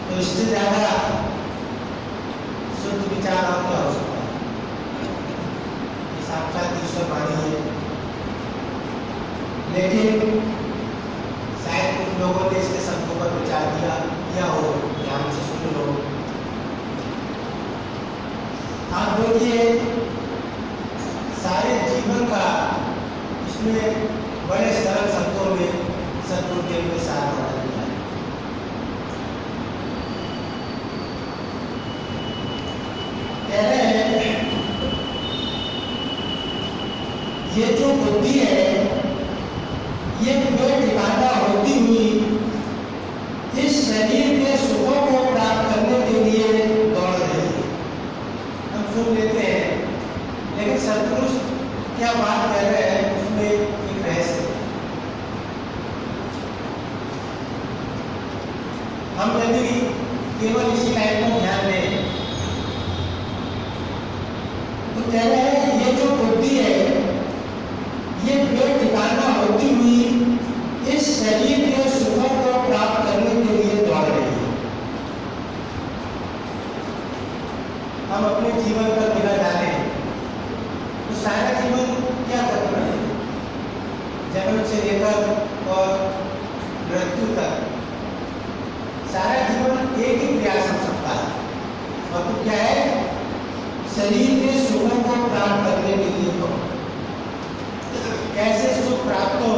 तो इससे ज्यादा शुद्ध विचार आपका हो सकता है। साक्षात ईश्वर लेकिन शायद कुछ लोगों ने इसके शब्दों पर विचार किया हो। ध्यान से सुन लो। आप देखिए सारे जीवन का इसमें बड़े सरल शब्दों में सदगुरुदेव के साथ बता दिया है। कह रहे हैं ये जो बुद्धि है ये बेठिकाना होती हुई इस शरीर के सुखों को प्राप्त करने के लिए दौड़ रही है। हम सुन लेते हैं, लेकिन सदपुरुष क्या बात कह रहे हैं उसमें एक रहस्य है। हम यदि केवल इसी लाइन को ध्यान दें तो कह रहे हैं ये जो बुद्धि है ये बेठिकाना होती हुई इस शरीर के सुखों को प्राप्त करने के लिए दौड़ रही है। हम अपने जीवन पर निगाह डालें तो सारा जीवन क्या करना है, जन्म से लेकर और मृत्यु तक सारा जीवन एक ही प्रयास हो सकता है, और तो क्या है, शरीर के सुखों को प्राप्त करने के लिए हो। कैसे सुख प्राप्त हो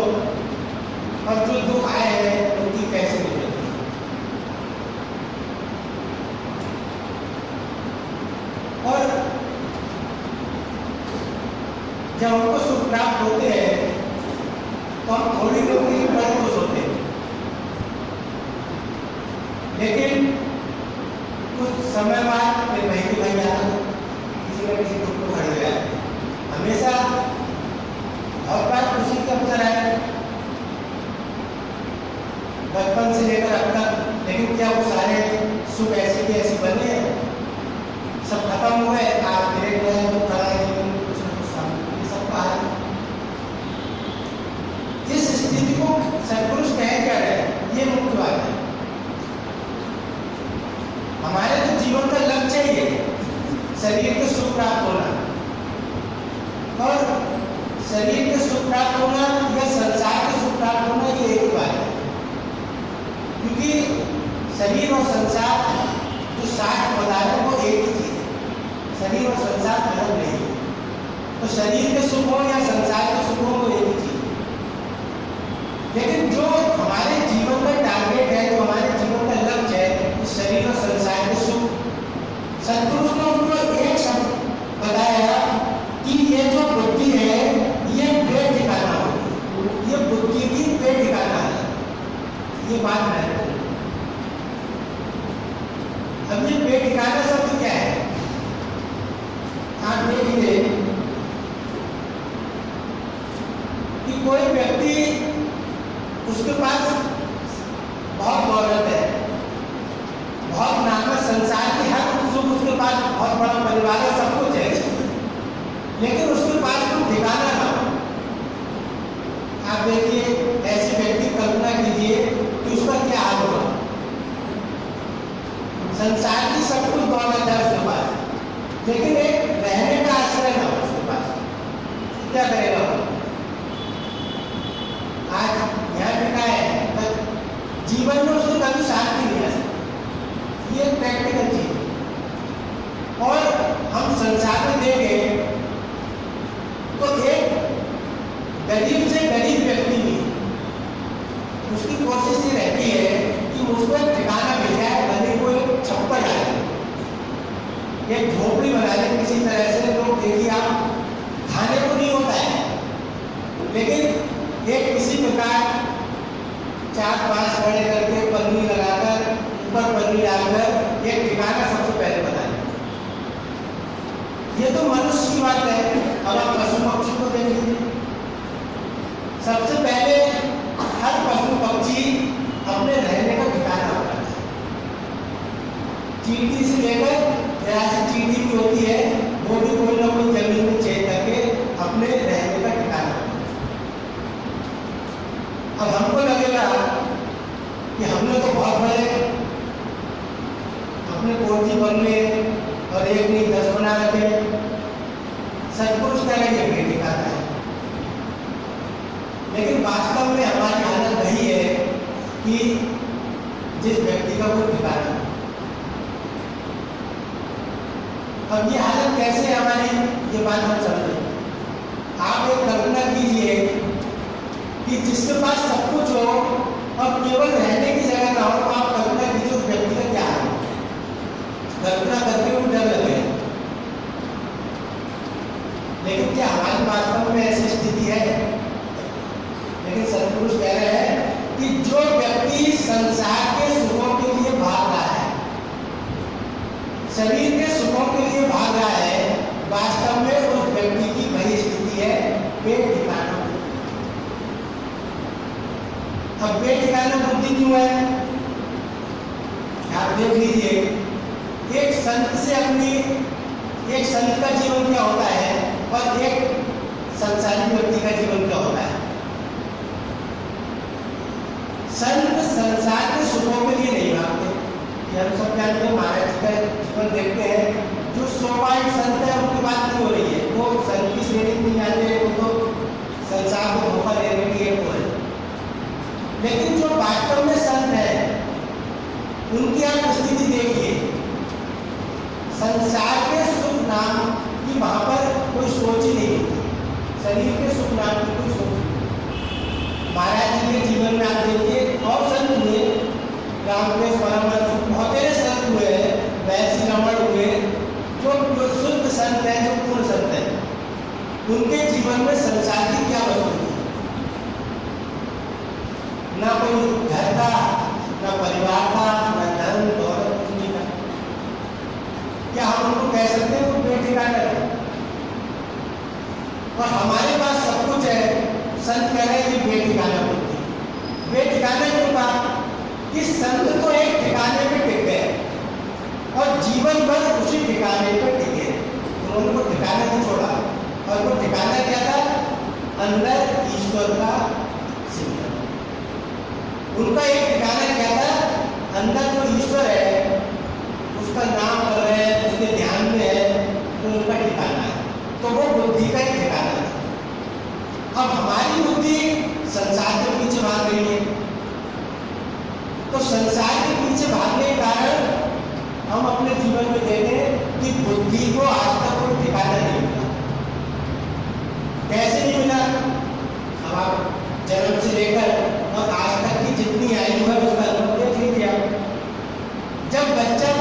और जो दुख आए हैं उनकी कैसे निवृत्ति। और जब हमको सुख प्राप्त होते हैं तो हम थोड़ी देर के लिए बड़े खुश होते हैं, लेकिन कुछ समय बाद फिर वही की वही आता है, किसी न किसी दुख को खड़े हो जाते हैं। हमेशा और बात खुशी के अवसर है बचपन से लेकर अब तक, लेकिन क्या वो सारे सुख ऐसे के ऐसे बने हैं, सब खत्म हुए, आप मेरे गए तो खड़ा है कुछ न कुछ सामने सब कहा। इस स्थिति को सदपुरुष कह क्या रहे, ये मुख्य बात है। हमारे तो जीवन का लक्ष्य ही है शरीर के सुख प्राप्त होना, और शरीर के सुख प्राप्त होना या संसार के सुख प्राप्त होना ये एक बात है, क्योंकि शरीर और संसार जो साथ पदार्थ है वो एक ही चीज है। शरीर और संसार अलग नहीं है, तो शरीर के सुख हो या संसार के सुख हो वो एक ही चीज है। लेकिन जो हमारे जीवन का टारगेट है, जो हमारे जीवन का लक्ष्य है, उस शरीर और संसार के सुख, सदपुरुष ने उनको एक शब्द बताया कि ये जो बुद्धि है ये बेठिकाना होगी, ये बुद्धि की बेठिकाना है। ये बात है। अब ये बेठिकाना शब्द क्या है, आप देखिए कि कोई व्यक्ति उसके पास बहुत दौलत है, बहुत नाम है, संसार की हर सुख उसके पास, बहुत बड़ा परिवार है, सब कुछ है, लेकिन उसके पास कोई ठिकाना ना हो। आप देखिए ऐसे व्यक्ति कल्पना कीजिए कि उसका क्या हाल होगा। संसार की सब कुछ दौलत है उसके पास, लेकिन एक रहने का आश्रय ना हो उसके पास, क्या करेगा वो? आज यहाँ लिखा है जीवन में उसको कभी शांति नहीं आ सकती, ये प्रैक्टिकल चीज है। और हम संसार में देखें तो एक गरीब से गरीब व्यक्ति भी उसकी कोशिश ये रहती है कि उसको एक ठिकाना मिल जाए, भले कोई छप्पर डाले, एक झोपड़ी बना ले किसी तरह से। लोग देखिए आप खाने को नहीं होता है, लेकिन एक किसी प्रकार 4-5 बड़े करके पन्नी लगाकर ऊपर पन्नी डालकर एक ठिकाना सबसे पहले बनाए। ये तो मनुष्य की बात है। अब आप पशु पक्षी को देख लीजिए, सबसे पहले हर पशु पक्षी अपने रहने का ठिकाना होता है। चींटी से लेकर जरा सी चींटी भी होती है, वो भी कोई ना कोई जमीन में छेद करके अपने रहने का ठिकाना होता है। अब हमको लगेगा कि हमने तो बहुत बड़े अपने कोठी बंगले और एक नहीं 10 बना रखे। सदपुरुष कह रहे हैं ठिकाना है, लेकिन वास्तव में हमारी हालत वही है कि जिस व्यक्ति का कोई ठिकाना नहीं। अब ये हालत कैसे है हमारी, ये बात हम समझें। आप एक कल्पना कीजिए कि जिसके पास सब कुछ हो और केवल रहने की जगह ना हो, तो आप कल्पना कीजिए उस व्यक्ति का क्या है। कल्पना करके वो डर लगे। लेकिन क्या हमारी वास्तव में ऐसी स्थिति है? लेकिन सतपुरुष कह रहे हैं कि जो व्यक्ति संसार के सुखों के लिए भाग रहा है, शरीर के सुखों के लिए भाग रहा है, वास्तव में उस व्यक्ति की वही स्थिति है, बेठिकाना। अब बेठिकाना बुद्धि क्यों है? आप देख लीजिए, एक संत से अपनी, एक संत का जीवन क्या होता है और एक संसारी व्यक्ति का जीवन क्या होता है। संत संसार के सुखों के लिए नहीं भागते। हम सब जानते हैं, महाराज जी का जीवन देखते हैं, जो स्वाभाविक संत है उनकी बात नहीं हो रही है, वो संत की श्रेणी नहीं आते, वो तो संसार को धोखा देने के लिए वो है। लेकिन जो वास्तव में संत है, उनकी आप स्थिति देखिए, संसार के सुख नाम की वहां पर कोई सोच ही नहीं होती, शरीर के सुख नाम की कोई सोच नहीं। महाराज जी के जीवन में आप देखिए, और संत हुए, रामकृष्ण परमहंस, बहुत सारे संत हुए, वैसी रमण हुए, जो शुद्ध संत है, जो पूर्ण संत है, उनके जीवन में संसार की क्या वस्तु थी? ना कोई घर था, ना परिवार था, ना धन दौलत, कुछ नहीं था। क्या हम उनको कह सकते हैं वो बेठिकाना है? और हमारे पास सब कुछ है, संत कह रहे हैं कि बेठिकाना बुद्धि। बेठिकाना क्यों कहा? कि संत तो एक ठिकाने पे टिक गए और जीवन भर उसी ठिकाने पे टिके, उन्होंने वो ठिकाना नहीं छोड़ा। और वो ठिकाना क्या था? अंदर ईश्वर का सिमरन। उनका एक ठिकाना क्या था? अंदर जो ईश्वर है उसका नाम कर रहे हैं, उसके ध्यान में है, तो उनका ठिकाना है। तो वो बुद्धि का ही ठिकाना है। अब हमारी बुद्धि संसार के पीछे भाग रही है, तो संसार के पीछे भागने के कारण हम अपने जीवन में देखें कि बुद्धि को आज तक कोई ठिकाना नहीं मिला। कैसे नहीं मिला? अब आप जन्म से लेकर और आज तक की जितनी आयु है उसका अनुभव देख लीजिए। जब बच्चा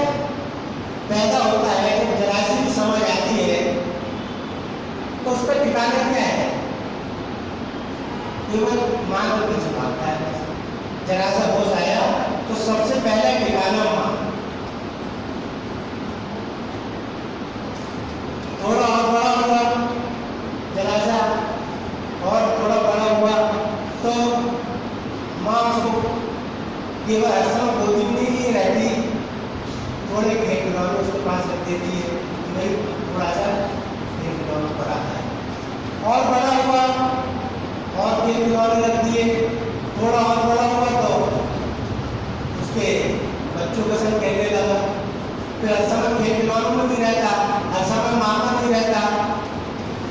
पैदा होता है, जब जरा सी भी समझ आती है, तो उसका ठिकाना क्या है? केवल मां के पीछे भागता है। जरा सा होश आया तो सबसे पहला ठिकाना मां। थोड़ा और बड़ा हुआ, जरा सा और थोड़ा बड़ा हुआ तो मां उसको केवल हर समय गोदी में ही रहती, थोड़े खेल खिलौने उसके पास रख देती है, नहीं थोड़ा सा खेल खिलौने पर आता है। और बड़ा हुआ और खेल खिलौने रख दिए, थोड़ा और बड़ा हुआ तो उसके बच्चों के संग खेलने लगा। फिर हर समय खेल खिलौनों में भी रहता, हर समय माँ का नहीं रहता,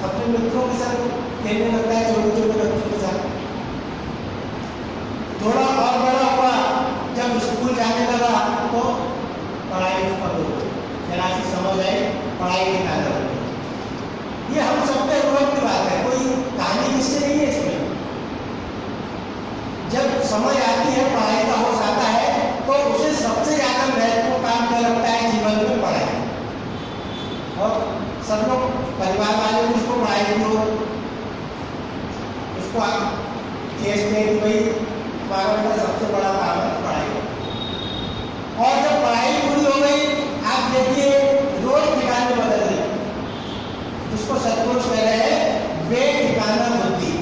अपने मित्रों के साथ खेलने लगता है, छोटे छोटे बच्चों के साथ। थोड़ा और बड़ा हुआ, जब स्कूल जाने लगा तो पढ़ाई पर जरा सी समझ आई, पढ़ाई के कारण। ये हम सबके अनुभव की बात है, कोई कहानी किससे नहीं है इसमें। जब समझ आती है, पढ़ाई का होश आता है, तो उसे सबसे ज्यादा महत्वपूर्ण काम क्या लगता है जीवन में? पढ़ाई। और सब लोग परिवार वाले उसको पढ़ाई की हो, उसको कहते हैं कि भाई हमारा बेटा सबसे बड़ा काम है पढ़ाई। और जब पढ़ाई पूरी हो गई, आप देखिए रोज ठिकाने बदल गए, जिसको सतपुरुष कह रहे हैं बेठिकाना बुद्धि।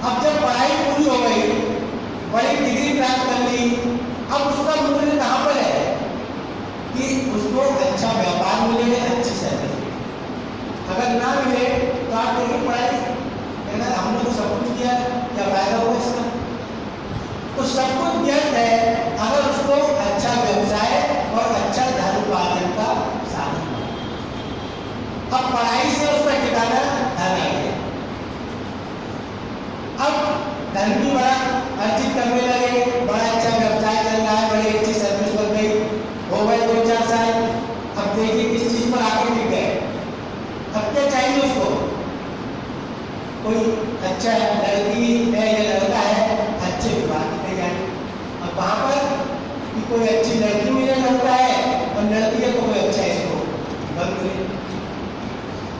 अब जब पढ़ाई पूरी हो गई, बड़ी डिग्री प्राप्त कर ली, अब उसका मूल्य कहाँ पर है कि उसको अच्छा व्यापार मिले, अच्छी सैलरी। अगर ना मिले तो आप देखिए पढ़ाई कहना हमने तो सब कुछ किया, क्या फायदा हुआ इसका? तो सब कुछ व्यर्थ है अगर उसको अच्छा व्यवसाय और अच्छा धन उपार्जन का साधन। अब पढ़ाई से उसका ठिकाना धन आ गया। कोई अच्छा लड़की है या लड़का है, अच्छे विवाह की तैयारी। अब वहाँ पर कि कोई अच्छी लड़की मिले लड़का है और लड़की है तो कोई अच्छा इसको वर मिले।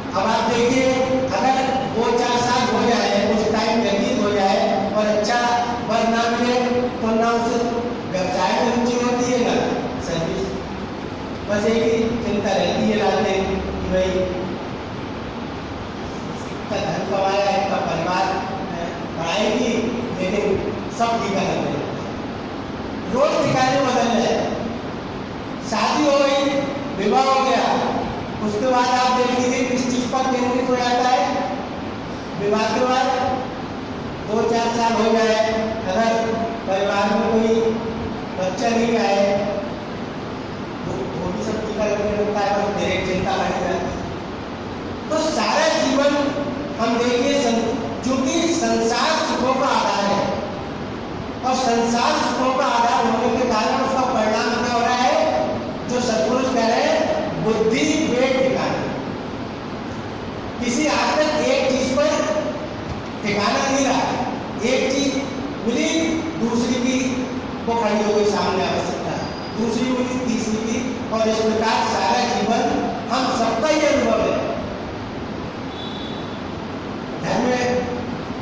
अब आप देखिए, अगर 2-4 साल हो जाए, कुछ टाइम व्यतीत हो जाए और अच्छा वर ना मिले तो ना उसे व्यवसाय में रुचि होती है ना सर्विस। बस एक ही चिंता रहती है रात दिन कि भाई इसका धन कमाया, इसका परिवार बढ़ाएगी, लेकिन सब ठिकाने बदल रोज ठिकाने बदल रहे। शादी हो गई, विवाह हो गया, उसके बाद आप देख लीजिए किस चीज पर केंद्रित हो जाता है। विवाह के बाद 2-4 साल हो जाए, अगर परिवार में कोई बच्चा नहीं आए वो भी सब टीका लगने लगता है और मेरे चिंता बढ़ जाती है। तो सारा जीवन हम देखिए, चूंकि संसार सुखों का आधार है और संसार सुखों का आधार होने के कारण उसका परिणाम क्या हो रहा है, जो सत्पुरुष कह रहे हैं बुद्धि पेट ठिकाना। किसी आज तक एक चीज पर ठिकाना नहीं रहा, एक चीज मिली दूसरी की वो खड़ी हो गई सामने आवश्यकता, दूसरी मिली तीसरी की, और इस प्रकार सारा जीवन हम सबका ही अनुभव है। घर में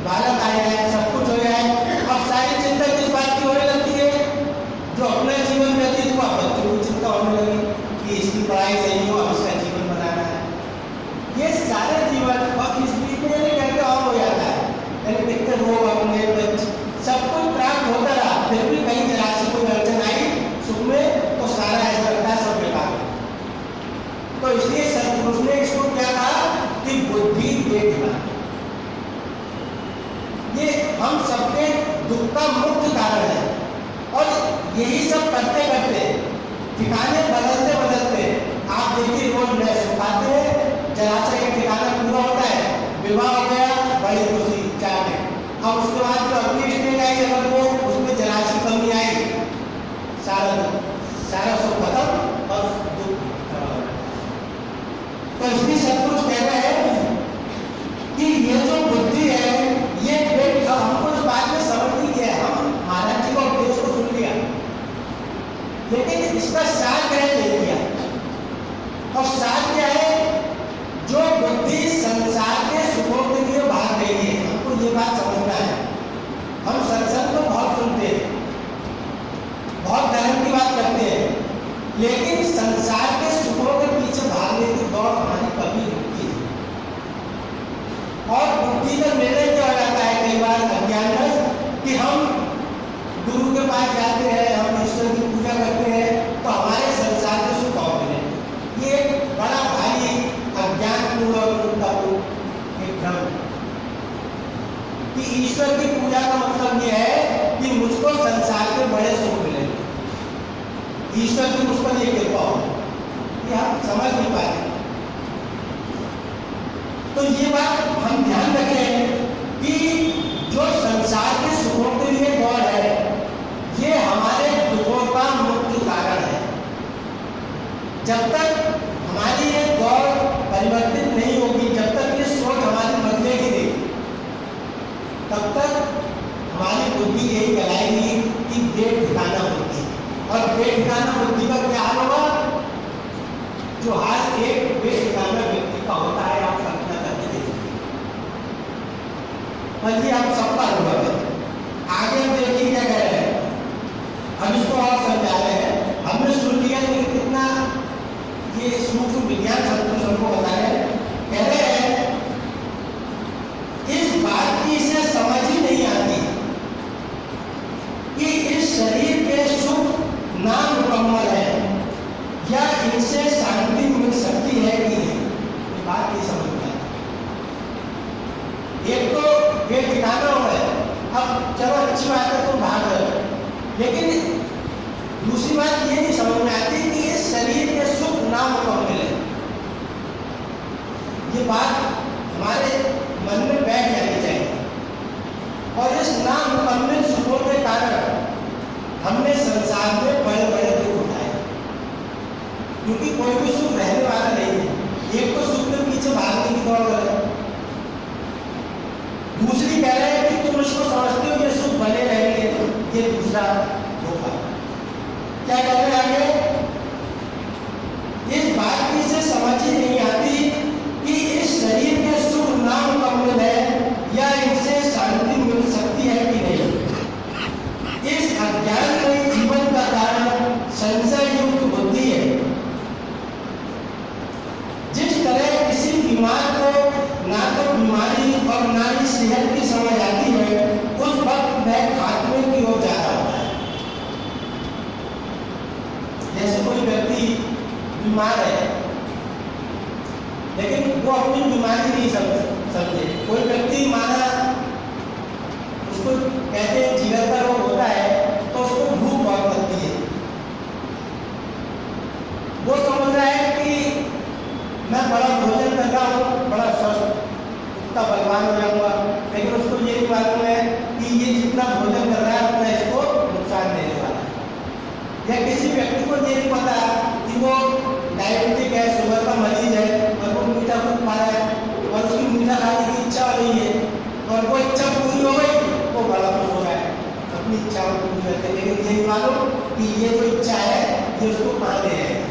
बालक आ जाए, सब कुछ हो जाए और सारी चिंता किस बात की होने लगती है, जो अपना जीवन व्यतीत हुआ बच्चों की चिंता होने लगी कि इसकी पढ़ाई सही हो, इसका जीवन बनाना है। ये सारे जीवन और इस बीच में ये करके और हो जाता है, यानी कितने रोग अपने बच्चे सब कुछ प्राप्त होता रहा, फिर भी कहीं जरा सी कोई अड़चन आई सुख में तो सारा ऐसा लगता है सब बेकार। तो इसलिए सत्पुरुष ने इसको क्या कहा कि बुद्धि पेट ठिकाना। ये हम सबके दुख का मुख्य कारण है और यही सब करते करते ठिकाने बदलते बदलते आप देखिए रोज नए सुख आते हैं, जरा सा एक ठिकाना पूरा होता है, विवाह हो गया, बड़ी खुशी चाहते हैं। अब उसके बाद जो अगली स्टेज आई, अगर वो उसमें जरा सी कमी आई, सारा सुख खत्म और दुख। तो इसलिए सत्पुरुष कह रहे हैं कि ये जो बुद्धि है ये पेट, अब हमको इस बात में समझ नहीं किया, हम महाराज जी का उपदेश को सुन लिया लेकिन इसका सार ग्रहण नहीं किया। और सार क्या है, जो बुद्धि संसार के सुखों के लिए भाग रही है, हमको ये बात समझना है। हम सत्संग तो बहुत सुनते हैं, बहुत धर्म की बात करते हैं, लेकिन संसार के सुखों के पीछे भागने की दौड़ हमारी कभी रुकती है। और बुद्धि का निर्णय क्या हो जाता है कई बार अज्ञान में कि हम गुरु के पास जाते हैं, हम ईश्वर की पूजा करते हैं तो हमारे संसार के सुख और मिले। ये एक बड़ा भारी अज्ञानपूर्ण और मूर्खतापूर्ण एक भ्रम कि ईश्वर की पूजा का मतलब यह है कि मुझको संसार के बड़े सुख मिले, ईश्वर की मुझ पर ये कृपा हो, ये हम समझ नहीं पाते। तो ये बात हम ध्यान रखें कि जो संसार के सुखों के लिए दौड़ है ये हमारे दुखों का मुख्य कारण है। जब तक हमारी ये दौड़ परिवर्तित नहीं होगी, जब तक ये सोच हमारी बदलेगी नहीं, तब तक हमारी बुद्धि यही कहलाएगी कि पेट ठिकाना बुद्धि। और पेट ठिकाना बुद्धि का क्या हाल होगा, जो हाल एक पेट ठिकाना व्यक्ति का होता है, आप कल्पना करके देखिए। और ये आप सबका अनुभव है। आगे हम देखिए क्या कह रहे हैं, हम इसको और समझा रहे हैं। हमने सुन लिया कि कितना ये सूक्ष्म विज्ञान सत्पुरुष को बता रहे हैं। कह रहे हैं इस बात की इसे समझ ही नहीं आती कि इस शरीर के सुख नाम मुकम्मल है या इनसे शांति मिल सकती है कि नहीं, ये बात नहीं समझ में आती। एक तो ये ठिकाना हो गया, अब चलो अच्छी बात है तुम भाग रहे हो, लेकिन दूसरी बात ये नहीं समझ में आती कि इस शरीर के सुख नामुकम्मल है। ये बात हमारे मन में बैठ जानी चाहिए। और इस नामुकम्मल सुखों के कारण हमने संसार में बड़े बड़े दुख उठाए, क्योंकि कोई भी सुख रहने वाला नहीं है। एक तो सुख के पीछे भागने की दौड़ है, क्या कर रहे हैं आगे, इस बात की से समझ ही नहीं आती कि इस शरीर के सुख ना मुकम्मल है या इनसे शांति मिल सकती है कि नहीं। इस अज्ञान में जीवन का कारण संशय युक्त बुद्धि है। जिस तरह किसी बीमार को ना तो बीमारी और ना ही सेहत की समझ आती है, उस वक्त वह खात्मे की ओर जा रहा होता है। जैसे कोई व्यक्ति बीमार है लेकिन वो अपनी बीमारी नहीं समझे। कोई व्यक्ति माना उसको कहते हैं जिगर का रोग होता है तो उसको भूख बहुत लगती है, वो समझ रहा है कि मैं बड़ा भोजन कर रहा हूँ, बड़ा स्वस्थ उतना बलवान हो जाऊंगा, लेकिन उसको ये नहीं मालूम है कि ये जितना भोजन कर रहा है उतना इसको नुकसान देने वाला है। या किसी व्यक्ति को ये नहीं पता कि वो डायबिटिक है, शुगर का मरीज है और वो मीठा खूब खा रहा है और उसकी मीठा खाने की इच्छा हो रही है और वो इच्छा पूरी हो गई, वो बड़ा खुश हो रहा है अपनी इच्छाओं को पूरी करके, लेकिन ये नहीं मालूम कि ये जो इच्छा है ये उसको कहाँ ले जाएगी।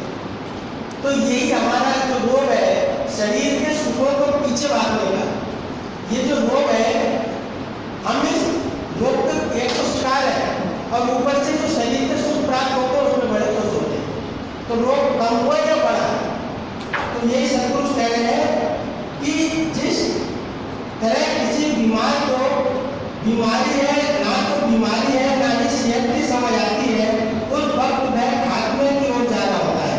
तो यही हमारा जो रोग है, शरीर के सुखों को पीछे भागने का, ये जो रोग है, हम इस रोग का एक तो शिकार है और ऊपर से जो शरीर के सुख प्राप्त होते हैं उसमें बड़े खुश होते हैं। तो रोग कम हुआ या बढ़ा? तो यही सतपुरुष कह रहे हैं कि जिस तरह किसी बीमार को बीमारी है, ना तो बीमारी है ना ही सेहत की समझ आती है, उस वक्त वह खात्मे की ओर जा रहा होता है।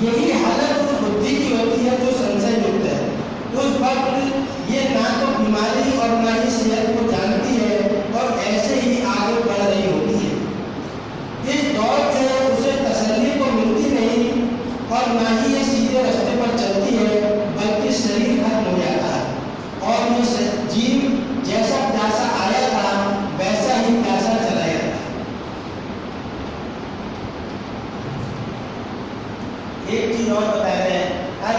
यही हालत उस बुद्धि की होती है जो संशय युक्त है। उस वक्त ये ना तो बीमारी और ना ही सेहत को जानती है और ऐसे ही आगे बढ़ रही होती है। इस दौर से उसे तसल्ली को मिलती नहीं और ना ही ये सीधे रास्ते पर चलती है, बल्कि शरीर खत्म हो जाता है और ये जीव जैसा प्यासा आया था वैसा ही प्यासा चला जाता है। एक चीज और बता रहे हैं, हर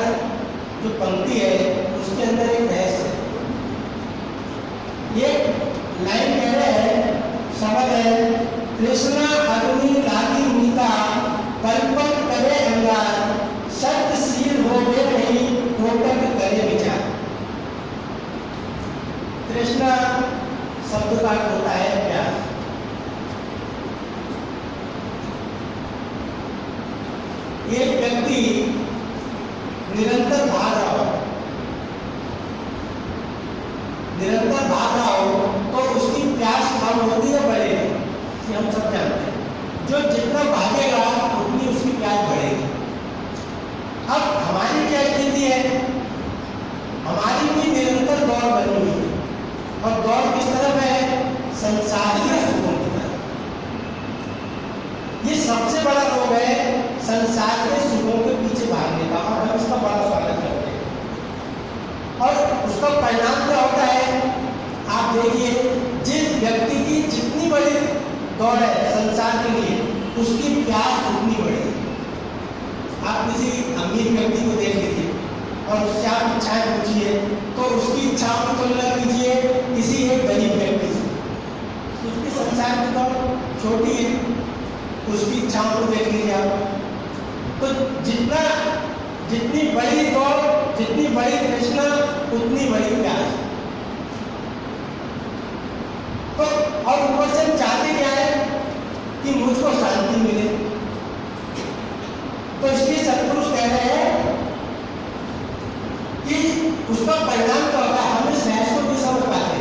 जो पंक्ति है उसके अंदर एक रहस्य है। ये लाइन कह रहे हैं, शब्द है, कृष्णा अग्नि लागी मीता कल्पन करे अंगार, सत्यशील हो गए नहीं कोटक करे विचार। कृष्णा शब्द का अर्थ होता है प्यास। एक व्यक्ति निरंतर भाग रहा हो, तो उसकी प्यास कम होती है बढ़ेगी, ये हम सब जानते हैं। जो जितना भागेगा उतनी उसकी प्यास बढ़ेगी। अब हमारी क्या स्थिति है, हमारी भी निरंतर दौड़ बनी हुई है और दौड़ किस तरफ है, संसार के सुखों की तरफ। ये सबसे बड़ा रोग है संसार के सुखों के पीछे भागने का, और हम इसका बड़ा स्वागत करते हैं। और उसका परिणाम क्या होता है, आप देखिए, जिस व्यक्ति की जितनी बड़ी दौड़ है संसार के लिए, उसकी प्यास उतनी बढ़ेगी। आप किसी अमीर व्यक्ति को देख लीजिए और उससे आप इच्छाएं पूछिए तो उसकी इच्छाओं की तुलना कीजिए किसी एक गरीब व्यक्ति से, उसकी संसार की दौड़ छोटी है, उसकी इच्छाओं को देख लीजिए आप। तो जितनी बड़ी दौड़, जितनी बड़ी तृष्णा, उतनी बड़ी प्यास। तो और ऊपर से चाहते क्या है कि मुझको शांति मिले। तो इसलिए सतपुरुष कह रहे हैं कि उसका परिणाम क्या होता है, हम इस रहस्य को नहीं समझ पाते।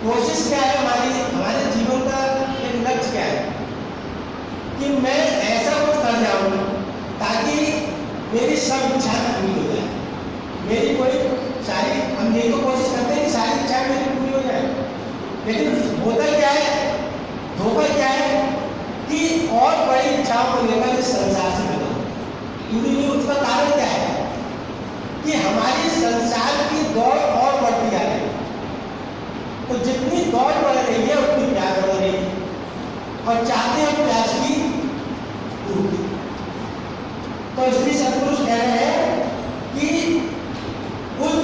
कोशिश क्या है हमारे जीवन का एक लक्ष्य क्या है कि मैं ऐसा कुछ कर जाऊं ताकि मेरी सब इच्छाएं पूरी हो जाए। मेरी कोई सारी, हम ये तो कोशिश करते हैं कि सारी इच्छाएं मेरी पूरी हो जाए, लेकिन होता क्या है, धोखा क्या है कि और बड़ी इच्छाओं को लेकर इस संसार से बना पूरी नहीं। उसका कारण क्या है कि हमारी संसार की दौड़ और बढ़ती जा रही है। तो जितनी दौड़ बढ़ रही है उतनी प्यास बढ़ रही है और चाहते हैं प्यास की पूर्ति। तो इसलिए सतपुरुष कह रहे हैं कि उस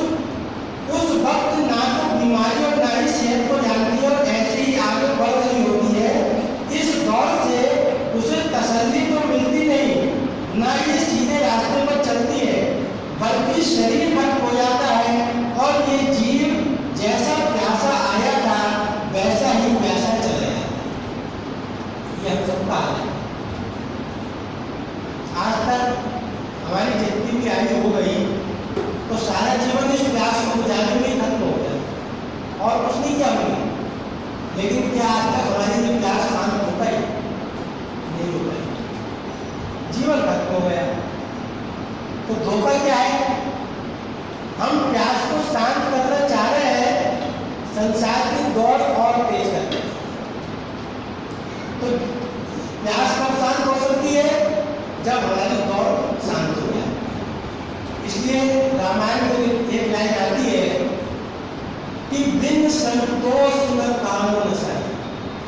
बिन संतोष न काम न सही।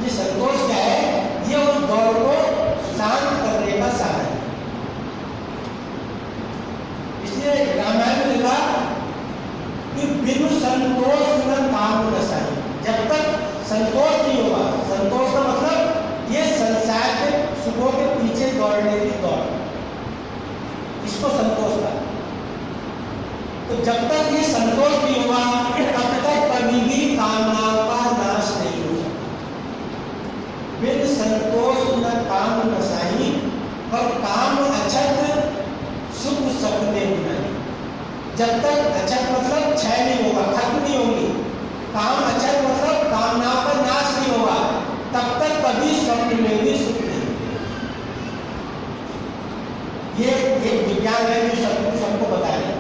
ये संतोष क्या है? ये उस दौड़ को शांत करने का साधन है। इसलिए रामायण में लिखा कि बिन संतोष न काम न सही। जब तक संतोष नहीं होगा, संतोष का मतलब ये संसार के सुखों के पीछे दौड़ने की दौड़, इसको संतोष का। तो जब तक ये संतोष नहीं होगा तब तक कभी भी कामनाओं का नाश नहीं हो सकता। बिन संतोष न काम न साही, और काम अछत सुख सपने नहीं। जब तक अछत मतलब क्षय नहीं होगा, खत्म नहीं होगी, काम अछत मतलब कामनाओं का नाश नहीं होगा, तब तक कभी स्वप्न में भी सुख नहीं। ये एक विज्ञान है जो सबको बता रहे हैं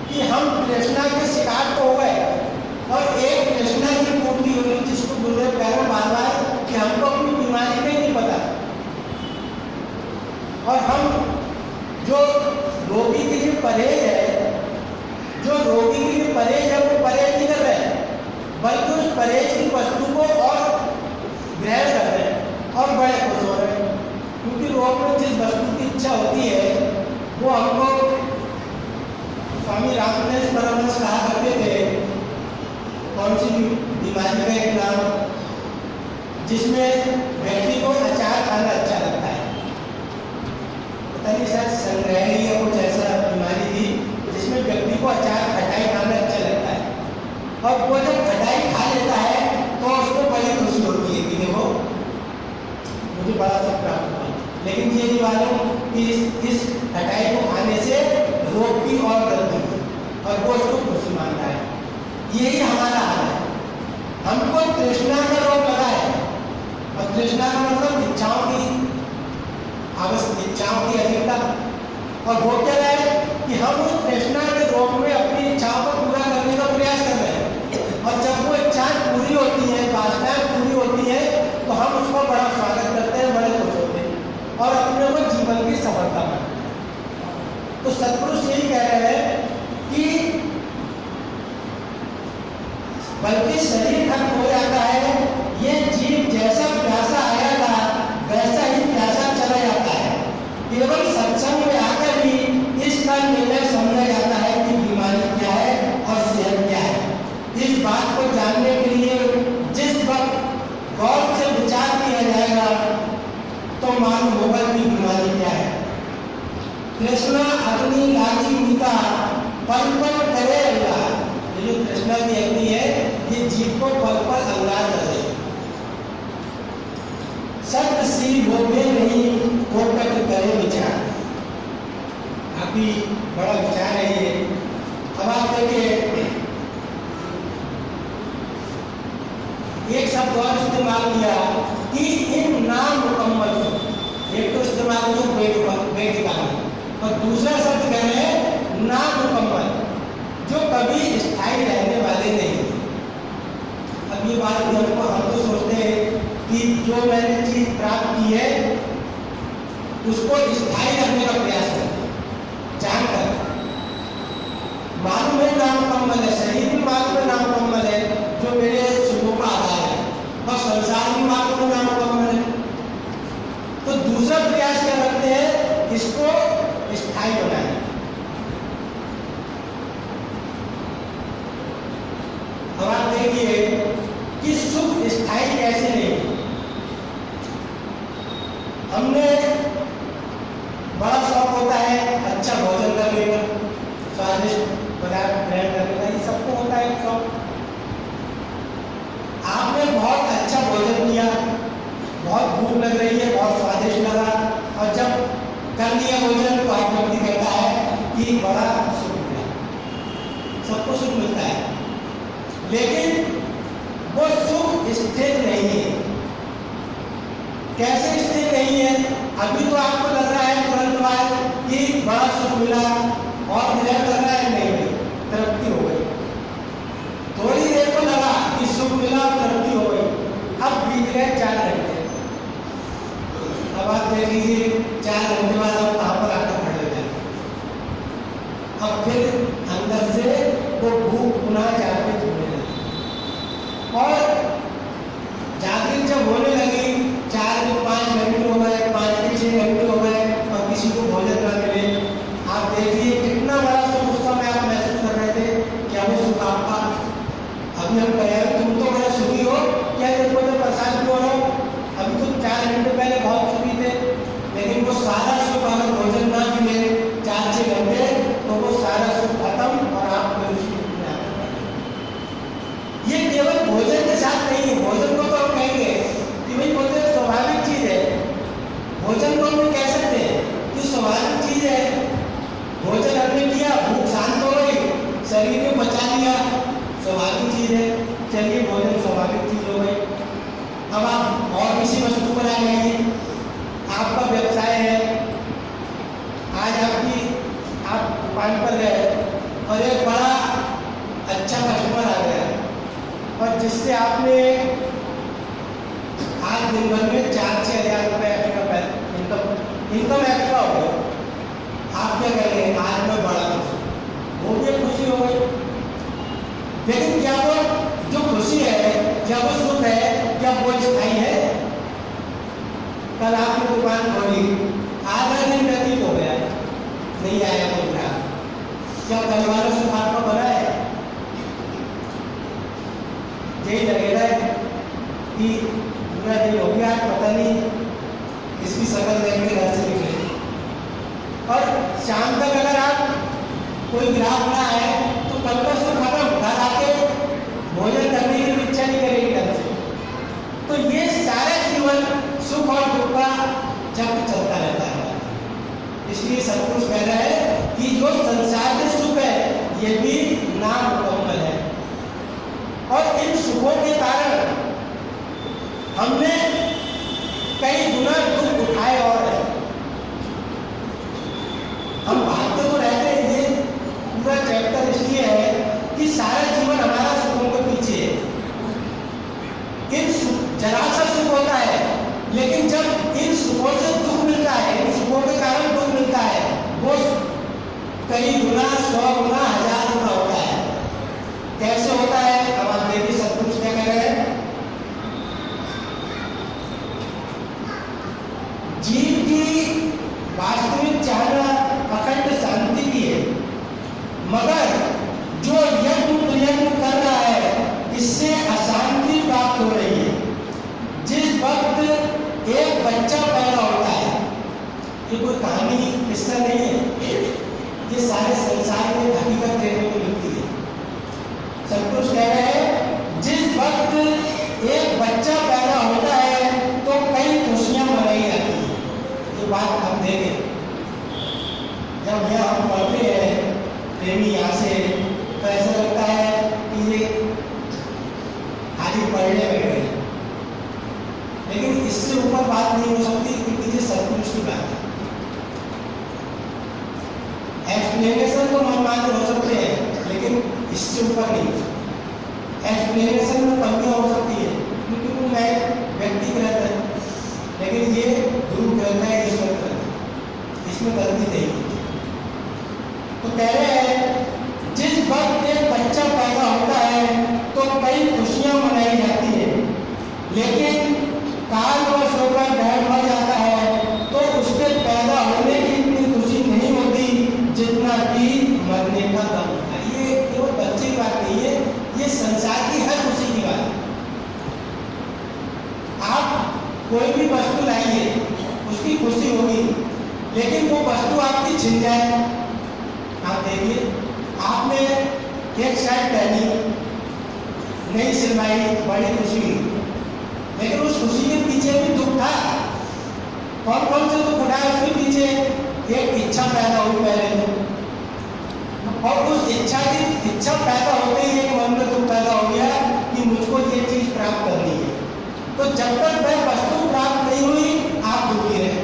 कि हम तृष्णा के शिकार तो हो गए, और एक तृष्णा की पूर्ति हो गई जिसको गुरुदेव कह रहे बार बार कि हमको अपनी बीमारी का ही नहीं पता। और हम जो रोगी के लिए परहेज है, जो रोगी के लिए परहेज है, वो परहेज नहीं कर रहे, बल्कि उस परहेज की वस्तु को और ग्रहण कर रहे हैं और बड़े खुश हो रहे हैं। क्योंकि रोग में जिस वस्तु की इच्छा होती है वो हमको स्वामी रामकृष्ण परमहंस कहा करते थे, कौन सी बीमारी का एक नाम, जिसमें व्यक्ति को अचार खाना अच्छा लगता है, पता नहीं शायद संग्रहणी या कुछ ऐसा बीमारी थी जिसमें व्यक्ति को अचार खटाई खाना अच्छा लगता है, और वो जब खटाई खा लेता है तो उसको बड़ी खुशी होती है कि देखो मुझे बड़ा सुख प्राप्त हुआ। लेकिन ये नहीं मालूम कि इस खटाई को खाने से रोग की और वृद्धि, और वो उसको खुशी मानता है। यही हमारा हाल है। हमको तृष्णा का रोग लगा है, और तृष्णा का मतलब इच्छाओं की अधिकता। और वो क्या है कि हम उस तृष्णा के रोग में अपनी इच्छाओं को पूरा करने का प्रयास कर रहे हैं, और जब वो इच्छाएं पूरी होती हैं, वासनाएं पूरी होती हैं, तो हम उसको बड़ा स्वागत करते हैं, बड़े खुश होते हैं और अपने को जीवन की सफलता मानते हैं। तो सतपुरुष यही कह रहे हैं कि बल्कि शरीर खत्म हो जाता है, ये जीव जैसा प्यासा आया था वैसा ही प्यासा चला जाता है। केवल सत्संग में आकर ही इसका निर्णय समझा जाता है कि बीमारी क्या है और सेहत क्या है। इस बात को जानने के लिए जिस वक्त गौर से विचार किया जाएगा तो मालूम होगा कि बीमारी क्या है। कृष्णा अग्नि लागी मीता पल पल करे अल्लाह। ये जो कृष्णा की अग्नि है ये जीव को पल पल अंगार कर देगी। सत्य सी लोभे नहीं कोटक करे विचार। काफी बड़ा विचार है ये। अब आप देखिए एक शब्द और इस्तेमाल किया कि इन नाम मुकम्मल। एक तो इस्तेमाल जो वेदिका में, और दूसरा शब्द कह रहे हैं नाम मुकम्मल, जो कभी स्थायी रहने वाले नहीं। अब ये बात हम तो सोचते हैं कि जो मैंने चीज प्राप्त की है उसको स्थायी रखने का प्रयास करते हैं, जानकर मालूम है नाम मुकम्मल है, शरीर भी मालूम है नाम मुकम्मल है जो मेरे सुखों का आधार है, और संसार भी मालूम है नाम मुकम्मल है। तो दूसरा प्रयास क्या करते हैं, इसको स्थायी बनाने। अब आप देखिए कि सुख स्थायी कैसे नहीं। हमने बड़ा शौक होता है अच्छा भोजन करने का, स्वादिष्ट पदार्थ ग्रहण करने का, ये सबको होता है शौक। आपने बहुत अच्छा भोजन किया, बहुत भूख लग रही है, बहुत स्वादिष्ट लगा, और जब कर लिया भोजन तो आप व्यक्ति कहता है कि बड़ा सुख मिला। सबको सुख मिलता है, लेकिन वो सुख स्थिर नहीं है। कैसे स्थिर नहीं है? अभी तो आपको लग रहा है तुरंत बाद कि बड़ा सुख मिला, और ग्रहण कर रहा है नहीं, तृप्ति हो गई। थोड़ी देर को लगा कि सुख मिला, तृप्ति हो गई, अब बीत गए 4 घंटे। अब आप देख लीजिए 4 घंटे बाद आप कहाँ पर आकर खड़े हो जाते। अब फिर अंदर से वो भूख पुनः जाके जुड़ने लगी। नहीं है। भोजन को तो हम कहेंगे कि भाई बोलते स्वाभाविक चीज है, भोजन को हम कह सकते हैं कि स्वाभाविक चीज है। भोजन हमने किया, भूख शांत हो गई, शरीर ने पचा लिया, स्वाभाविक चीज है। चलिए भोजन स्वाभाविक चीज हो गई। अब आप और किसी वस्तु पर आ जाइए। आपका व्यवसाय है, आज आप दुकान पर गए और एक बड़ा अच्छा कस्टमर आ गया और जिससे आपने आज दिन भर में 4-6 हज़ार रुपये एक्स्ट्रा इनकम एक्स्ट्रा हो गई। आप क्या करेंगे, आज मैं बड़ा खुश हूँ, वो भी खुशी हो गई। लेकिन क्या वो जो खुशी है, क्या वो सुख है, क्या वो स्थायी है? कल आपने दुकान खोली, आधा दिन व्यतीत हो गया, नहीं आया कोई ग्राहक, क्या परिवारों से आपका बना है? यही लगेगा कि पूरा दिन हो गया, पता नहीं इसकी शक्ल देख के घर से निकले। और शाम तक अगर आप कोई ग्राहक ना आए तो कल का सुख खत्म, घर आके भोजन करने की इच्छा नहीं करेगी ढंग से। तो ये सारा जीवन सुख और दुख का चक्र चलता रहता है। इसलिए सतपुरुष कह रहा है कि जो संसार के सुख है ये भी नाम मुकम्मल है, और इन सुखों के कारण हमने कई गुना दुख उठाए और हम भागते तो रहते हैं। ये पूरा चैप्टर इसलिए है कि सारा जीवन हमारा सुखों के पीछे है। इन जरा सा सुख होता है, लेकिन जब इन सुखों से दुख मिलता है, इन सुखों के कारण दुख मिलता है, वो कई गुना, 100 गुना, 1000 गुना होता है। कैसे होता है? अब आप देखिए सतपुरुष क्या कह रहे हैं। जीव की वास्तविक चाहना अखंड शांति की है, मगर जो यज्ञ कर रहा है इससे अशांति प्राप्त हो रही है। जिस वक्त एक बच्चा पैदा होता है, ये कोई कहानी किस्सा नहीं है, ये सारे संसार में हकीकत देखने को मिलती है। सतपुरुष कह रहे हैं जिस वक्त एक बच्चा पैदा होता है तो कई खुशियां मनाई जाती है। ये बात हम देखें, जब यह हम पढ़ते हैं प्रेमी यहाँ से, तो ऐसा लगता है कि ये खाली पढ़ने बैठे, लेकिन इससे ऊपर बात नहीं हो सकती, क्योंकि ये सतपुरुष की बात है। एक्सप्लेनेशन तो मनमाने हो सकते हैं, लेकिन इससे ऊपर नहीं। एक्सप्लेनेशन में कमियां हो सकती है, क्योंकि वो मैं व्यक्तिगत है, लेकिन ये गुरु ग्रंथ है, ईश्वर ग्रंथ है, इसमें गलती नहीं है। तो कह रहे हैं जिस वक्त एक बच्चा पैदा होता है तो कई खुशियां मनाई जाती है, लेकिन कालवश होकर बैठ मर जाता है तो उसके पैदा होने की इतनी खुशी नहीं होती जितना कि मरने का गम होता है। ये केवल बच्चे की बात नहीं है, ये संसार की हर खुशी की बात है। आप कोई भी वस्तु लाइए, उसकी खुशी होगी, लेकिन वो वस्तु आपकी छिन जाए। आप देखिए, आपने एक शर्ट पहनी, नई सिलवाई, बड़ी खुशी, लेकिन उस खुशी के पीछे भी दुख था। कौन कौन से दुख उठाए उसके पीछे? एक इच्छा पैदा हुई पहले, और उस इच्छा पैदा होते ही एक मन में दुख पैदा हो गया कि मुझको ये चीज प्राप्त करनी है। तो जब तक वह वस्तु प्राप्त नहीं हुई आप दुखी रहे।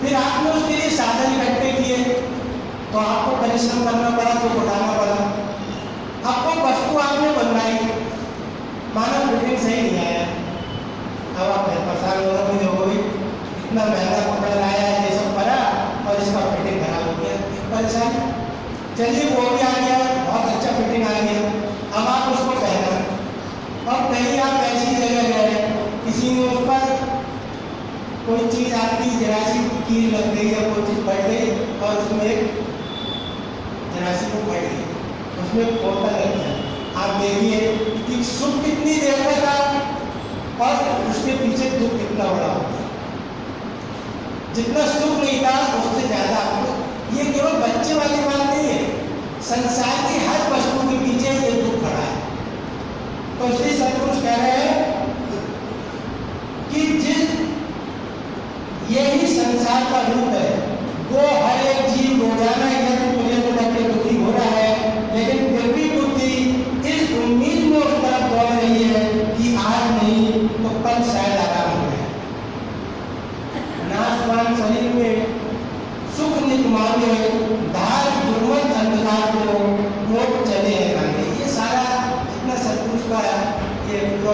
फिर आपने उसके लिए साधन इकट्ठे किए, तो आपको परिश्रम करना पड़ा, तो उठाना पड़ा। अब वो वस्तु आपने बनवाई, माना फिटिंग सही नहीं आया, अब आप परेशान हो रहे हो, इतना महंगा कपड़ा लाया है, ये सब पड़ा और इसका फिटिंग खराब हो गया, परेशान। चलिए वो भी आ गया, बहुत अच्छा फिटिंग आ गया, अब आप उसको पहना। अब कहीं आप ऐसी जगह गए, किसी ने उस पर कोई चीज़ आपकी जरा सी कील लग गई या कोई चीज़ बढ़ गई और उसमें जरा सी को बढ़ गई, उसमें पोता लग गया। आप देखिए कि सुख कितनी देर में था और उसके पीछे दुख कितना बड़ा हो गया। जितना सुख नहीं था उससे ज्यादा आपको, ये केवल बच्चे वाली बात नहीं है, संसार की हर वस्तु के पीछे ये दुख खड़ा है। तो इसलिए सतपुरुष कह रहे हैं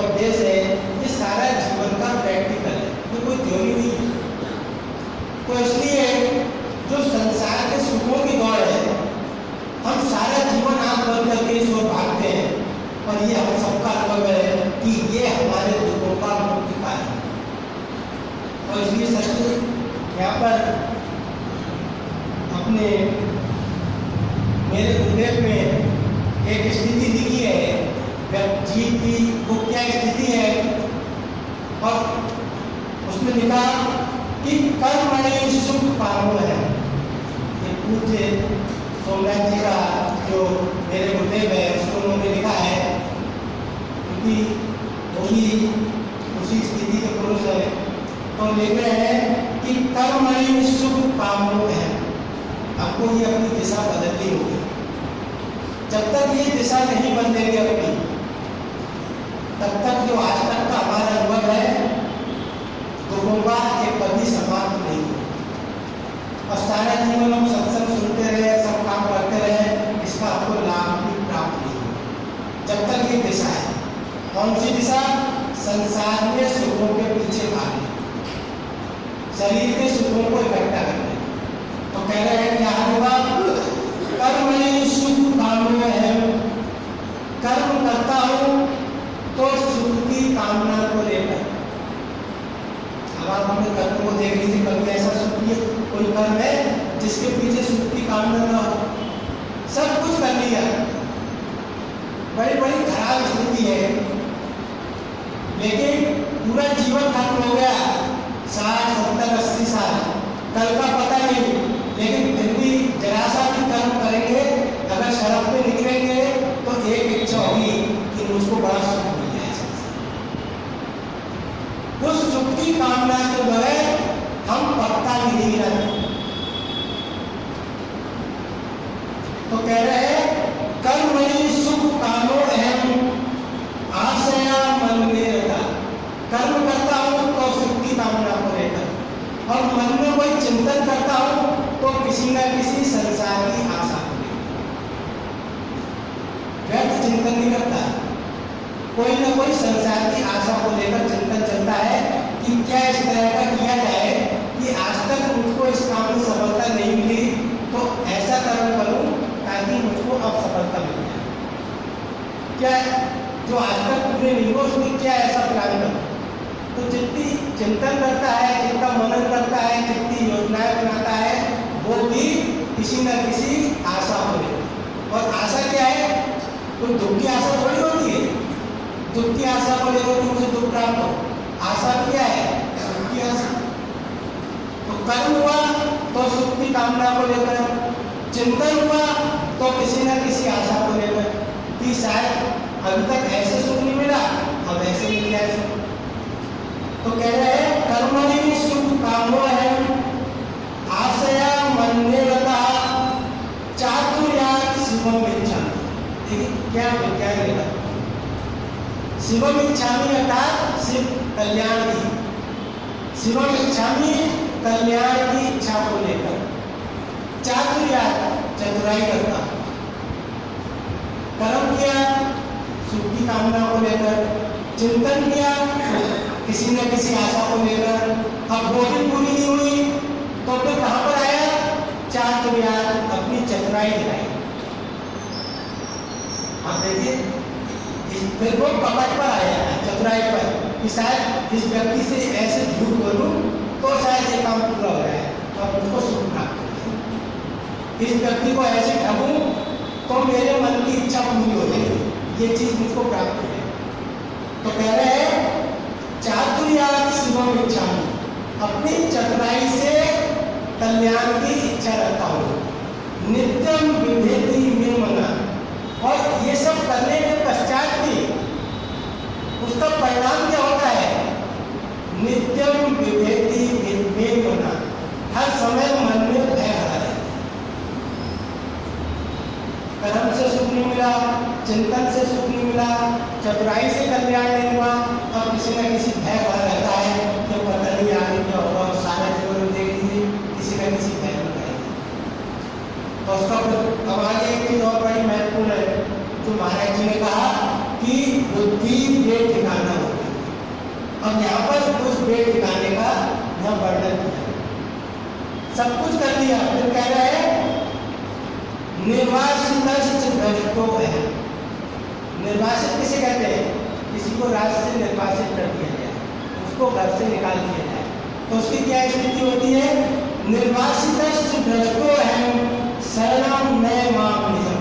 अभ्यास है, ये सारा जीवन का प्रैक्टिकल है, ये कोई थ्योरी नहीं है। तो इसलिए जो संसार के सुखों की दौड़ है, हम सारा जीवन आंख बंद करके इस ओर भागते हैं, और ये हम सबका अनुभव है कि ये हमारे दुखों का मुख्य कारण है। और इसलिए सत्य यहाँ पर अपने मेरे गुरुदेव में एक स्थिति लिखी है, जीव की वो क्या स्थिति है, और उसमें लिखा कि कर्मणि सुख पामो है। ये पूज्य सोमनाथ जी का जो मेरे गुरुदेव है, उसको उन्होंने लिखा है, क्योंकि वही उसी स्थिति के पुरुष है। तो लिख रहे हैं कि कर्मणि सुख पामो है। आपको ये अपनी दिशा बदलनी होगी। जब तक ये दिशा नहीं बदलेगी अपनी, तब तक जो आज तक का हमारा अनुभव है दुखों का ये कभी समाप्त नहीं हो। और सारा जीवन हम सत्संग सुनते रहे, सब काम करते रहे, इसका आपको लाभ भी प्राप्त नहीं हो जब तक ये दिशा है। कौन सी दिशा? संसार में सुखों के पीछे भागने, शरीर के सुखों को इकट्ठा करने। तो कह रहे हैं क्या होगा? कर्मणि सुख कामो है। कर्म करता हूं तो सुख की कामना को लेकर। अब आप अपने कर्म को देख लीजिए, कभी ऐसा सुख की कोई कर्म है जिसके पीछे सुख की कामना ना हो? सब कुछ कर लिया, बड़ी बड़ी खराब स्थिति है, लेकिन पूरा जीवन खत्म हो गया, 60, 70, 80 साल, कल का पता नहीं, लेकिन फिर भी जरा सा भी कर्म करेंगे, अगर सड़क पे निकलेंगे तो एक इच्छा होगी कि मुझको बड़ा सुख मिल जाए। उस सुख की कामना के बगैर हम पत्ता नहीं गिराते। तो कह रहे हैं कर्मणि सुख कामो अहम आशया मन में रखा। कर्म करता हूं तो सुख की कामना को लेकर, और मन में कोई चिंतन करता हूं तो किसी न किसी संसार की आशा को लेकर। व्यर्थ चिंतन नहीं करता, कोई न कोई संसार की आशा को लेकर चिंतन चलता है कि क्या इस तरह का किया जाए कि आज तक मुझको इस काम में सफलता नहीं मिली, तो ऐसा कर्म करूं ताकि मुझको अब सफलता मिल जाए। क्या जो आज तक पूरे नहीं हो उसमें क्या ऐसा प्लान करूं? तो जितनी चिंतन करता है, जितना मनन करता है, जितनी योजनाएं बनाता है, वो भी किसी न किसी आशा को लेकर। और आशा क्या है? कोई दुख की आशा थोड़ी होती है, दुख की आशा को लेकर मुझे दुख प्राप्त हो। आशा क्या है? सुख की आशा। तो कर्म हुआ तो सुख की कामना को लेकर, चिंतन हुआ तो किसी न किसी आशा को लेकर कि शायद अभी तक ऐसे सुख नहीं मिला, अब ऐसे मिल जाए सुख। तो कह रहे हैं कर्मणि सुख कामो है आशया मन में रता चातुर्यात् शिवम इच्छामि। देखिए क्या विज्ञान लेगा, शिवम इच्छामि अर्थात शिव कल्याण की, शिवम इच्छामि कल्याण की इच्छा को लेकर, चातुर्यात् चतुराई करता, कर्म किया सुख की कामना को लेकर, चिंतन किया किसी न किसी आशा को लेकर। अब वो भी पूरी नहीं हुई तो फिर कहां पर आया? चातुर्यात्, अपनी चतुराई दिखाई। आप देखिए फिर वो कपट पर आया, चतुराई पर, कि शायद इस व्यक्ति से ऐसे झूठ बोलूं तो शायद ये काम पूरा हो जाए और मुझको सुख प्राप्त हो। इस व्यक्ति को ऐसे ठगूं तो मेरे मन की इच्छा पूरी हो जाएगी, ये चीज मुझको प्राप्त हो जाए। तो कह रहे हैं चातुर्यात् शिवम इच्छामि, अपनी चतुराई से कल्याण की इच्छा रखता हूँ। नित्यम विभेति में मना, और ये सब करने के पश्चात भी उसका परिणाम क्या होता है? नित्यम विभेति में मना, हर समय मन में भय भरा है। कर्म से सुख नहीं मिला, चिंतन से सुख नहीं मिला, चतुराई से कल्याण नहीं हुआ, अब किसी न किसी भय भरा रहता है कि पता नहीं आगे क्या होगा। सारा जीवन देख लीजिए किसी न किसी भय में रहेगा। तो उसका अब आगे एक चीज और बड़ी महत्वपूर्ण है जो महाराज जी ने कहा कि बुद्धि बेठिकाना होती है। अब यहाँ पर उस बेठिकाने का यहाँ वर्णन किया, सब कुछ कर लिया, फिर कह रहा है निर्वासित भ्रष्टो है। निर्वासित किसे कहते हैं? किसी को राज्य से निर्वासित कर दिया जाए, उसको घर से निकाल दिया जाए, तो उसकी क्या स्थिति होती है? निर्वासित भ्रष्टो है शरणम नए माम निजम।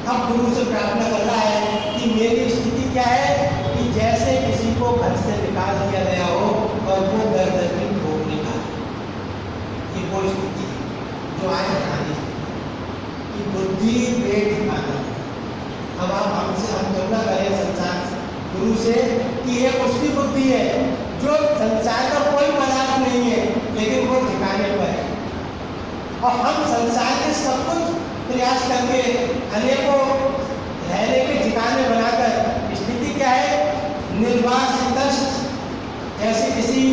अब गुरु से प्रार्थना कर रहा है कि मेरी स्थिति क्या है कि जैसे किसी को घर से निकाल दिया गया हो और वो दर दर में भोगने का, ये वो स्थिति जो आज कहानी कि बुद्धि बेठिकाना। अब आप हमसे हम तुलना करें संसार गुरु से कि ये उसकी बुद्धि है जो संसार का कोई पदार्थ नहीं है लेकिन वो ठिकाने पर है, और हम संसार के सब कुछ प्रयास करके अनेकों रहने के ठिकाने बनाकर स्थिति क्या है? निर्वासित, जैसे किसी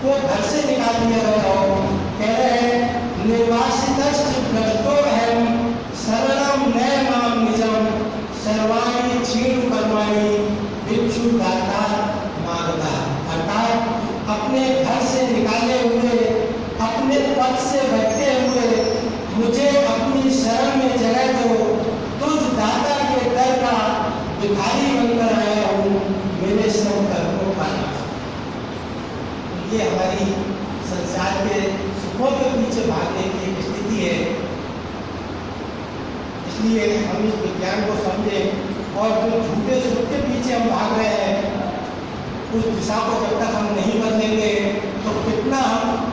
को घर से निकाल दिया गया हो। कह रहे हैं निर्वासित भ्रष्टो है शरणम नए माम निजम सर्वाणी क्षीण कर्माणी भिक्षु दाता मार्गता। अर्थात अपने घर से निकाले हुए, अपने पद से भटके हुए मुझे अपनी शरण में जगह दो, तुझ दाता के दर का भिखारी बनकर आया हूँ, मेरे सब कर्मों का। ये हमारी संसार के सुखों के पीछे भागने की एक स्थिति है। इसलिए हम इस विज्ञान को समझें और जो झूठे सुख के पीछे हम भाग रहे हैं उस दिशा को जब तक हम नहीं बदलेंगे तो कितना हम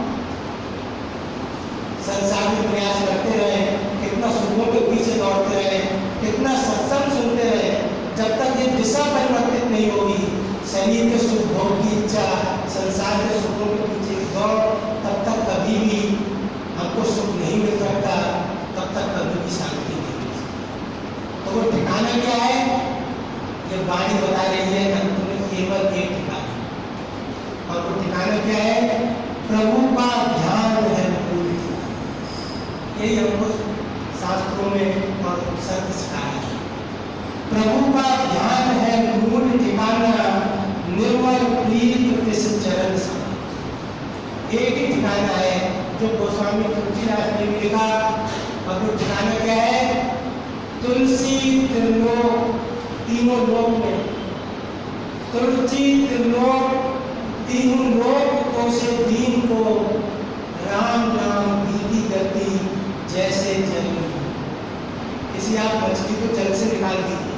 संसार में प्रयास करते रहे, कितना सुखों के पीछे दौड़ते रहे, कितना सत्संग सुनते रहे, जब तक ये दिशा परिवर्तित नहीं होगी, शरीर के सुख भोग की इच्छा, संसार के सुखों के पीछे की दौड़, तब तक कभी भी हमको सुख नहीं मिल सकता, तब तक कभी भी शांति नहीं मिल सकती। तो वो ठिकाना क्या है? ये वाणी बता रही है अंत में केवल एक ठिकाना, और वो ठिकाना क्या है? प्रभु का ध्यान है। यही हमको शास्त्रों में और सत्य सिखाया है। प्रभु का ध्यान है मूल ठिकाना, निर्मल प्रीत इस चरण सा। एक ही ठिकाना है जो गोस्वामी तुलसीदास ने लिखा, और वो ठिकाना क्या है? तुलसी त्रिलोक, तीनों लोक में तुलसी त्रिलोक, तीनों लोक को से दीन को राम नाम बीती गति जैसे जल। किसी आप मछली को जल से निकाल दीजिए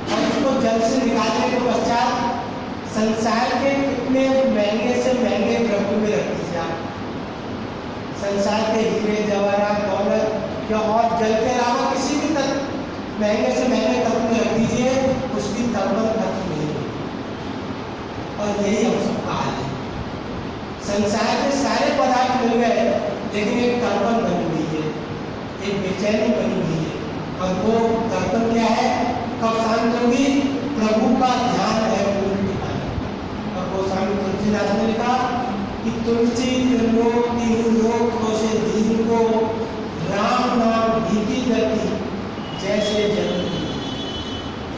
और उसको जल से निकालने के पश्चात संसार के कितने महंगे से महंगे द्रव्य में रख दीजिए आप, संसार के हीरे जवाहरात दौलत या और जल के अलावा किसी भी तक महंगे से महंगे तत्व में रख दीजिए, उसकी तड़पण खत्म नहीं होगी। और यही हम सबका हाल है। संसार के सारे पदार्थ मिल गए लेकिन एक तड़पण बनी हुई है, एक बेचैनी बनी हुई है, और वो तड़पण क्या है? कब शांत होगी? प्रभु का ध्यान है मूल ठिकाना। और गोस्वामी तुलसीदास ने लिखा कि तुलसी त्रिलोक तीनों लोक को से दीन को राम नाम भीति गति जैसे जल।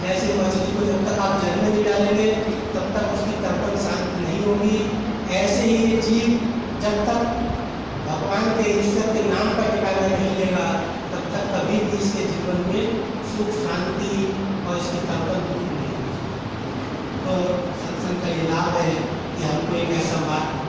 जैसे मछली को जब तक आप जल में नहीं डालेंगे तब तक उसकी तड़पण शांत नहीं होगी, ऐसे ही ये जीव जब तक भगवान के ईश्वर के नाम का ठिकाना नहीं लेगा तब तक कभी भी इसके जीवन में सुख शांति और इसकी तड़पण दूर नहीं होगी। तो सत्संग का ये लाभ है कि हमको एक ऐसा बात